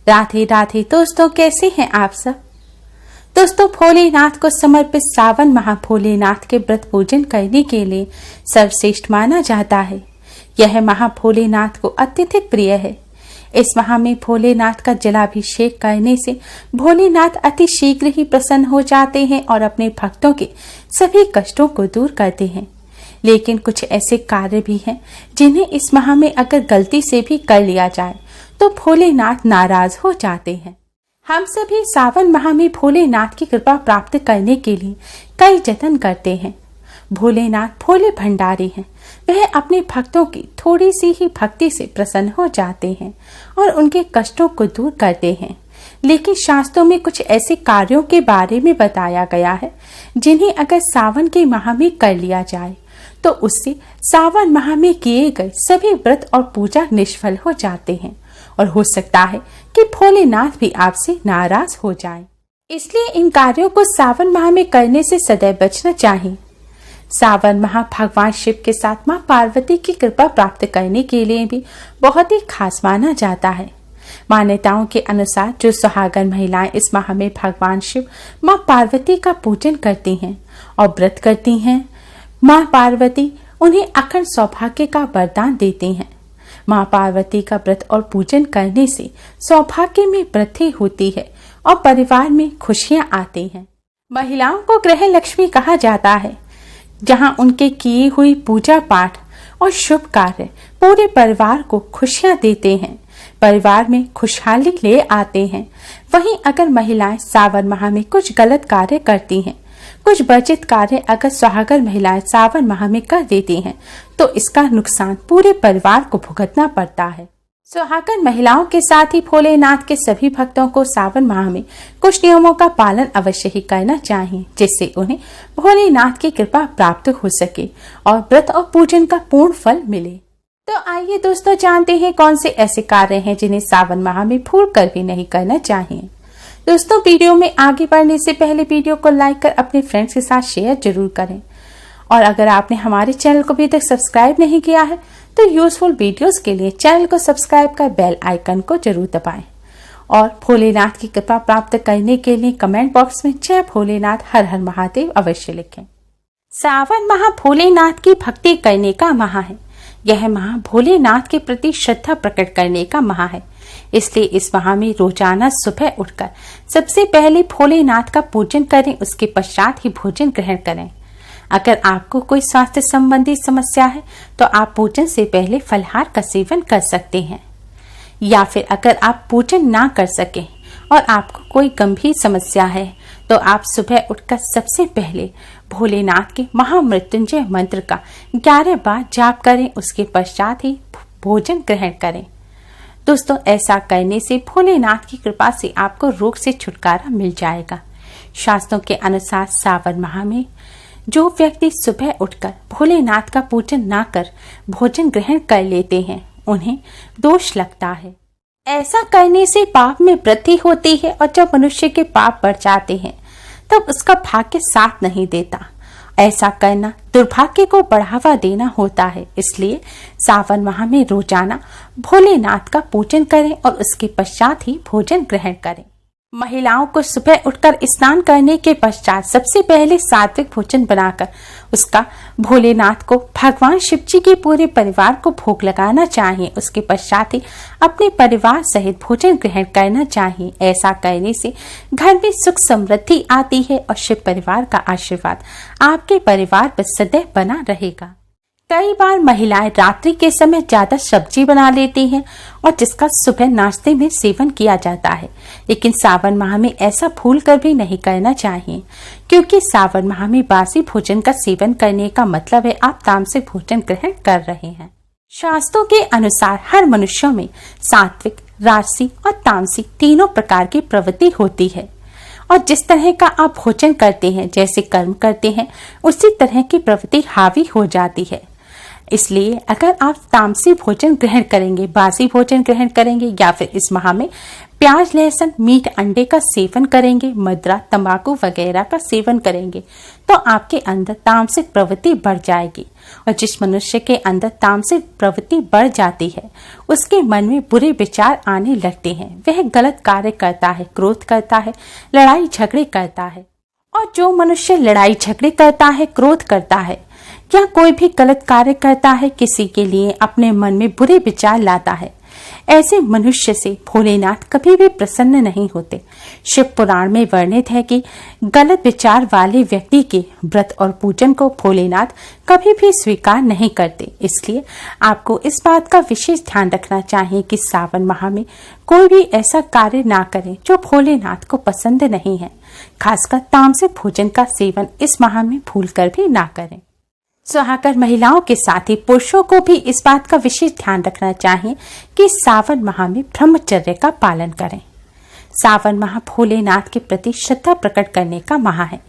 राधे राधे दोस्तों, कैसे हैं आप सब। दोस्तों, भोलेनाथ को समर्पित सावन माह भोलेनाथ के व्रत पूजन करने के लिए सर्वश्रेष्ठ माना जाता है। यह माह भोलेनाथ को अत्यधिक प्रिय है। इस माह में भोलेनाथ का जलाभिषेक करने से भोलेनाथ अति शीघ्र ही प्रसन्न हो जाते हैं और अपने भक्तों के सभी कष्टों को दूर करते हैं। लेकिन कुछ ऐसे कार्य भी हैं जिन्हें इस माह में अगर गलती से भी कर लिया जाए तो भोलेनाथ नाराज हो जाते हैं। हम सभी सावन माह में भोलेनाथ की कृपा प्राप्त करने के लिए कई जतन करते हैं। भोलेनाथ भोले भंडारी हैं। वह अपने भक्तों की थोड़ी सी ही भक्ति से प्रसन्न हो जाते हैं और उनके कष्टों को दूर करते हैं। लेकिन शास्त्रों में कुछ ऐसे कार्यों के बारे में बताया गया है जिन्हें अगर सावन के माह में कर लिया जाए तो उससे सावन माह में किए गए सभी व्रत और पूजा निष्फल हो जाते हैं और हो सकता है कि भोलेनाथ भी आपसे नाराज हो जाएं। इसलिए इन कार्यों को सावन माह में करने से सदैव बचना चाहिए। सावन माह भगवान शिव के साथ मां पार्वती की कृपा प्राप्त करने के लिए भी बहुत ही खास माना जाता है। मान्यताओं के अनुसार जो सुहागन महिलाएं इस माह में भगवान शिव मां पार्वती का पूजन करती हैं और व्रत करती हैं, मां पार्वती उन्हें अखंड सौभाग्य का वरदान देती हैं। मां पार्वती का व्रत और पूजन करने से सौभाग्य में वृद्धि होती है और परिवार में खुशियां आती हैं। महिलाओं को ग्रह लक्ष्मी कहा जाता है, जहां उनके किए हुई पूजा पाठ और शुभ कार्य पूरे परिवार को खुशियां देते हैं, परिवार में खुशहाली ले आते हैं। वहीं अगर महिलाएं सावन माह में कुछ गलत कार्य करती हैं, कुछ वर्जित कार्य अगर सुहागन महिलाएं सावन माह में कर देती हैं तो इसका नुकसान पूरे परिवार को भुगतना पड़ता है। सुहागन महिलाओं के साथ ही भोलेनाथ के सभी भक्तों को सावन माह में कुछ नियमों का पालन अवश्य ही करना चाहिए, जिससे उन्हें भोलेनाथ की कृपा प्राप्त हो सके और व्रत और पूजन का पूर्ण फल मिले। तो आइए दोस्तों, जानते हैं कौन से ऐसे कार्य हैं जिन्हें सावन माह में भूल कर भी नहीं करना चाहिए। दोस्तों, वीडियो में आगे बढ़ने से पहले वीडियो को लाइक कर अपने फ्रेंड्स के साथ शेयर जरूर करें और अगर आपने हमारे चैनल को अभी तक सब्सक्राइब नहीं किया है तो यूजफुल वीडियोस के लिए चैनल को सब्सक्राइब कर बेल आइकन को जरूर दबाएं और भोलेनाथ की कृपा प्राप्त करने के लिए कमेंट बॉक्स में जय भोलेनाथ हर हर महादेव अवश्य लिखें। सावन माह भोलेनाथ की भक्ति करने का माह है। यह माह भोलेनाथ के प्रति श्रद्धा प्रकट करने का माह है। इसलिए इस माह में रोजाना सुबह उठकर सबसे पहले भोलेनाथ का पूजन करें, उसके पश्चात ही भोजन ग्रहण करें। अगर आपको कोई स्वास्थ्य संबंधी समस्या है तो आप पूजन से पहले फलहार का सेवन कर सकते हैं, या फिर अगर आप पूजन ना कर सकें और आपको कोई गंभीर समस्या है तो आप सुबह उठकर सबसे पहले भोलेनाथ के महामृत्युंजय मंत्र का 11 बार जाप करें, उसके पश्चात ही भोजन ग्रहण करें। दोस्तों, ऐसा करने से भोलेनाथ की कृपा से आपको रोग से छुटकारा मिल जाएगा। शास्त्रों के अनुसार सावन माह में जो व्यक्ति सुबह उठकर भोलेनाथ का पूजन ना कर भोजन ग्रहण कर लेते हैं उन्हें दोष लगता है। ऐसा करने से पाप में वृद्धि होती है और जब मनुष्य के पाप बढ़ जाते हैं तब उसका भाग्य साथ नहीं देता। ऐसा करना दुर्भाग्य को बढ़ावा देना होता है। इसलिए सावन माह में रोजाना भोलेनाथ का पूजन करें और उसके पश्चात ही भोजन ग्रहण करें। महिलाओं को सुबह उठकर स्नान करने के पश्चात सबसे पहले सात्विक भोजन बनाकर उसका भोलेनाथ को भगवान शिव जी के पूरे परिवार को भोग लगाना चाहिए। उसके पश्चात ही अपने परिवार सहित भोजन ग्रहण करना चाहिए। ऐसा करने से घर में सुख समृद्धि आती है और शिव परिवार का आशीर्वाद आपके परिवार पर सदैव बना रहेगा। कई बार महिलाएं रात्रि के समय ज्यादा सब्जी बना लेती हैं और जिसका सुबह नाश्ते में सेवन किया जाता है, लेकिन सावन माह में ऐसा भूल कर भी नहीं करना चाहिए, क्योंकि सावन माह में बासी भोजन का सेवन करने का मतलब है आप तामसिक भोजन ग्रहण कर रहे हैं। शास्त्रों के अनुसार हर मनुष्यों में सात्विक, राजसी और तामसिक तीनों प्रकार की प्रवृत्ति होती है और जिस तरह का आप भोजन करते हैं, जैसे कर्म करते हैं, उसी तरह की प्रवृत्ति हावी हो जाती है। इसलिए अगर आप तामसी भोजन ग्रहण करेंगे, बासी भोजन ग्रहण करेंगे या फिर इस माह में प्याज, लहसुन, मीट, अंडे का सेवन करेंगे, मदिरा, तंबाकू वगैरह का सेवन करेंगे तो आपके अंदर तामसिक प्रवृत्ति बढ़ जाएगी। और जिस मनुष्य के अंदर तामसिक प्रवृत्ति बढ़ जाती है उसके मन में बुरे विचार आने लगते हैं। वह गलत कार्य करता है, क्रोध करता है, लड़ाई झगड़े करता है। और जो मनुष्य लड़ाई झगड़े करता है, क्रोध करता है या कोई भी गलत कार्य करता है, किसी के लिए अपने मन में बुरे विचार लाता है, ऐसे मनुष्य से भोलेनाथ कभी भी प्रसन्न नहीं होते। शिव पुराण में वर्णित है कि गलत विचार वाले व्यक्ति के व्रत और पूजन को भोलेनाथ कभी भी स्वीकार नहीं करते। इसलिए आपको इस बात का विशेष ध्यान रखना चाहिए कि सावन माह में कोई भी ऐसा कार्य ना करें जो भोलेनाथ को पसंद नहीं है। खासकर तामसिक भोजन का सेवन इस माह में भूलकर भी ना करें। सुहागर महिलाओं के साथ ही पुरुषों को भी इस बात का विशेष ध्यान रखना चाहिए कि सावन माह में ब्रह्मचर्य का पालन करें। सावन माह भोलेनाथ के प्रति श्रद्धा प्रकट करने का माह है।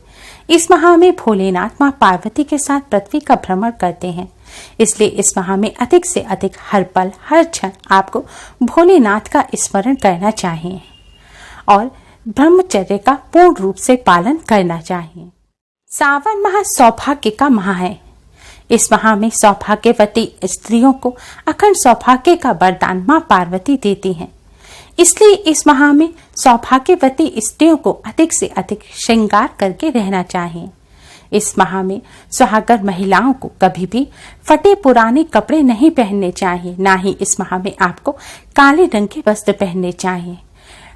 इस माह में भोलेनाथ मां पार्वती के साथ पृथ्वी का भ्रमण करते हैं। इसलिए इस माह में अधिक से अधिक हर पल हर क्षण आपको भोलेनाथ का स्मरण करना चाहिए और ब्रह्मचर्य का पूर्ण रूप से पालन करना चाहिए। सावन माह सौभाग्य का माह है। इस माह में सौभाग्यवती स्त्रियों को अखंड सौभाग्य का वरदान मां पार्वती देती हैं। इसलिए इस माह में सौभाग्यवती स्त्रियों को अधिक से अधिक श्रृंगार करके रहना चाहिए। इस माह में सुहागर महिलाओं को कभी भी फटे पुराने कपड़े नहीं पहनने चाहिए। ना ही इस माह में आपको काले रंग के वस्त्र पहनने चाहिए।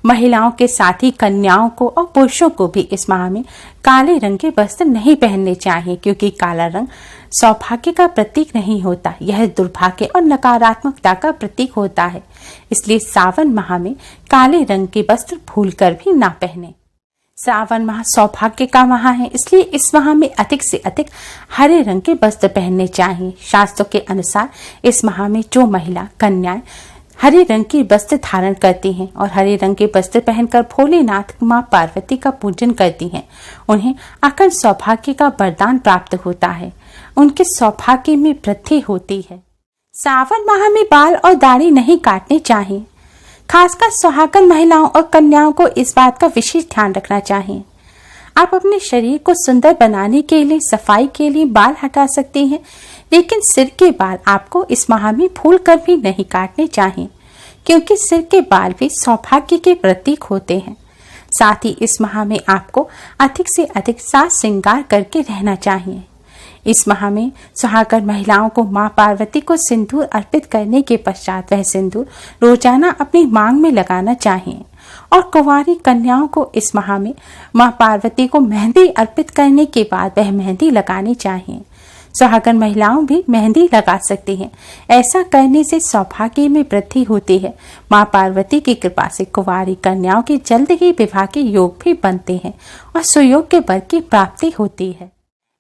महिलाओं के साथ ही कन्याओं को और पुरुषों को भी इस माह में काले रंग के वस्त्र नहीं पहनने चाहिए, क्योंकि काला रंग सौभाग्य का प्रतीक नहीं होता, यह दुर्भाग्य और नकारात्मकता का प्रतीक होता है। इसलिए सावन माह में काले रंग के वस्त्र भूलकर भी ना पहने। सावन माह सौभाग्य का माह है, इसलिए इस माह में अधिक से अधिक हरे रंग के वस्त्र पहनने चाहिए। शास्त्रों के अनुसार इस माह में जो महिला कन्याएं हरे रंग की वस्त्र धारण करती हैं और हरे रंग के वस्त्र पहनकर भोलेनाथ मां पार्वती का पूजन करती हैं, उन्हें अखंड सौभाग्य का वरदान प्राप्त होता है। उनके सौभाग्य में वृद्धि होती है। सावन माह में बाल और दाढ़ी नहीं काटने चाहिए। खासकर सुहागन महिलाओं और कन्याओं को इस बात का विशेष ध्यान रखना चाहिए। आप अपने शरीर को सुंदर बनाने के लिए, सफाई के लिए बाल हटा सकते हैं, लेकिन सिर के बाल आपको इस माह में भूल कर भी नहीं काटने चाहिए, क्योंकि सिर के बाल भी सौभाग्य के प्रतीक होते हैं। साथ ही इस माह में आपको अधिक से अधिक साज श्रृंगार करके रहना चाहिए। इस माह में सुहागन महिलाओं को मां पार्वती को सिंदूर अर्पित करने के पश्चात वह सिंदूर रोजाना अपनी मांग में लगाना चाहिए। और कुंवारी कन्याओं को इस माह में मां पार्वती को मेहंदी अर्पित करने के बाद वह मेहंदी लगानी चाहिए। सुहागन महिलाओं भी मेहंदी लगा सकती हैं। ऐसा करने से सौभाग्य में वृद्धि होती है। मां पार्वती की कृपा से कुंवारी कन्याओं के जल्द ही विवाह के योग भी बनते हैं और सुयोग के वर की प्राप्ति होती है।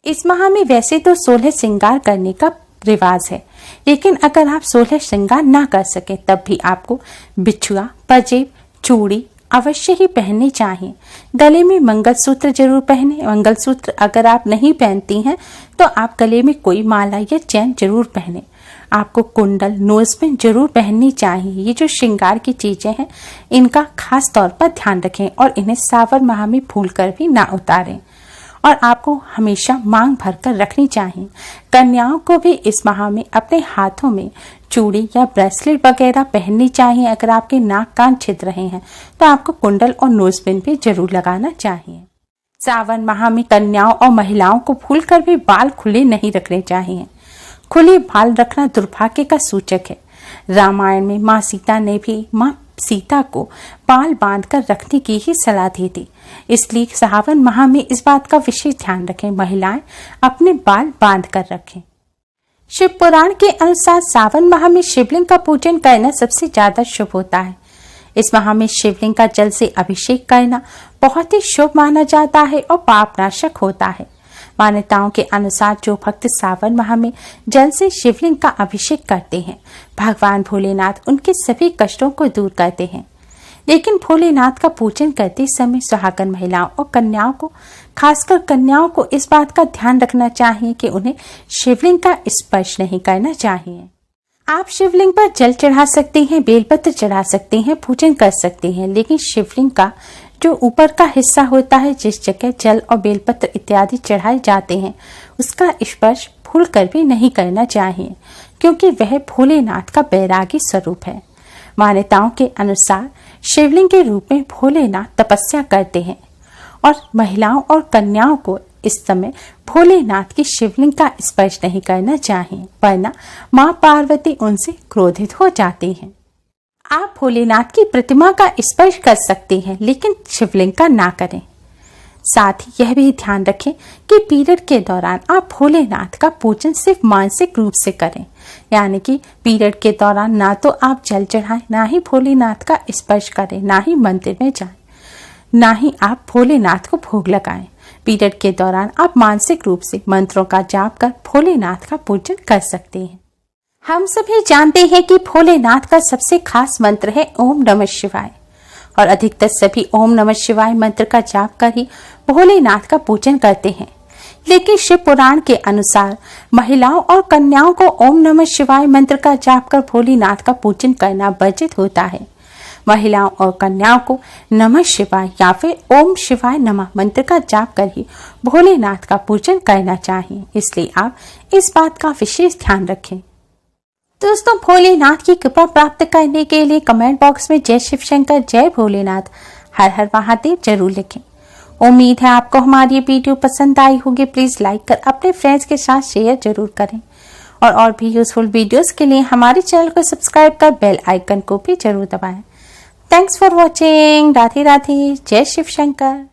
इस माह में वैसे तो 16 श्रृंगार करने का रिवाज है, लेकिन अगर आप 16 श्रृंगार ना कर सके तब भी आपको बिछुआ, पंजेब, चूड़ी अवश्य ही पहननी चाहिए। गले में मंगलसूत्र जरूर पहने। मंगलसूत्र अगर आप नहीं पहनती हैं तो आप गले में कोई माला या चैन जरूर पहने। आपको कुंडल, नोजपिन जरूर पहननी चाहिए। ये जो श्रृंगार की चीजें हैं इनका खास तौर पर ध्यान रखें और इन्हें सावन माह में भूलकर भी ना उतारें। और आपको हमेशा मांग भरकर रखनी चाहिए। कन्याओं को भी इस माह में अपने हाथों में चूड़ी या ब्रेसलेट वगैरह पहननी चाहिए। अगर आपके नाक कान छिद रहे हैं तो आपको कुंडल और नोजपिन भी जरूर लगाना चाहिए। सावन माह में कन्याओं और महिलाओं को भूलकर भी बाल खुले नहीं रखने चाहिए। खुले बाल रखना दुर्भाग्य का सूचक है। रामायण में माँ सीता ने भी माँ सीता को बाल बांधकर रखने की ही सलाह दी थी। इसलिए सावन माह में इस बात का विशेष ध्यान रखें, महिलाएं अपने बाल बांध कर रखें। शिव पुराण के अनुसार सावन माह में शिवलिंग का पूजन करना सबसे ज्यादा शुभ होता है। इस माह में शिवलिंग का जल से अभिषेक करना बहुत ही शुभ माना जाता है और पाप नाशक होता है। मान्यताओं के अनुसार जो भक्त सावन माह में जल से शिवलिंग का अभिषेक करते हैं, भगवान भोलेनाथ उनके सभी कष्टों को दूर करते हैं। लेकिन भोलेनाथ का पूजन करते समय सुहागन महिलाओं और कन्याओं को, खासकर कन्याओं को, इस बात का ध्यान रखना चाहिए कि उन्हें शिवलिंग का स्पर्श नहीं करना चाहिए। आप शिवलिंग पर जल चढ़ा सकते हैं, बेलपत्र चढ़ा सकते हैं, पूजन कर सकते हैं, लेकिन शिवलिंग का जो ऊपर का हिस्सा होता है, जिस जगह जल और बेलपत्र इत्यादि चढ़ाए जाते हैं, उसका स्पर्श भूल कर भी नहीं करना चाहिए, क्योंकि वह भोलेनाथ का बैरागी स्वरूप है। मान्यताओं के अनुसार शिवलिंग के रूप में भोलेनाथ तपस्या करते हैं और महिलाओं और कन्याओं को इस समय भोलेनाथ की शिवलिंग का स्पर्श नहीं करना चाहिए, वरना मां पार्वती उनसे क्रोधित हो जाती हैं। आप भोलेनाथ की प्रतिमा का स्पर्श कर सकते हैं, लेकिन शिवलिंग का ना करें। साथ ही यह भी ध्यान रखें कि पीरियड के दौरान आप भोलेनाथ का पूजन सिर्फ मानसिक रूप से करें, यानी कि पीरियड के दौरान ना तो आप जल चढ़ाएं, ना ही भोलेनाथ का स्पर्श करें, ना ही मंदिर में जाएं, ना ही आप भोलेनाथ को भोग लगाएं। पीरियड के दौरान आप मानसिक रूप से मंत्रों का जाप कर भोलेनाथ का पूजन कर सकते हैं। हम सभी जानते हैं कि भोलेनाथ का सबसे खास मंत्र है ओम नमः शिवाय, और अधिकतर सभी ओम नमः शिवाय मंत्र का जाप कर ही भोलेनाथ का पूजन करते हैं। लेकिन शिव पुराण के अनुसार महिलाओं और कन्याओं को ओम नमः शिवाय मंत्र का जाप कर भोलेनाथ का पूजन करना वर्जित होता है। महिलाओं और कन्याओं को नमः शिवाय या फिर ओम शिवाय नमः मंत्र का जाप कर ही भोलेनाथ का पूजन करना चाहिए, इसलिए आप इस बात का विशेष ध्यान रखें। दोस्तों, भोलेनाथ की कृपा प्राप्त करने के लिए कमेंट बॉक्स में जय शिव शंकर, जय भोलेनाथ, हर हर महादेव जरूर लिखें। उम्मीद है आपको हमारी ये वीडियो पसंद आई होगी। प्लीज लाइक कर अपने फ्रेंड्स के साथ शेयर जरूर करें, और भी यूजफुल वीडियोस के लिए हमारे चैनल को सब्सक्राइब कर बेल आइकन को भी जरूर दबाएं। Thanks for watching. Radhe Radhe, जय शिव शंकर।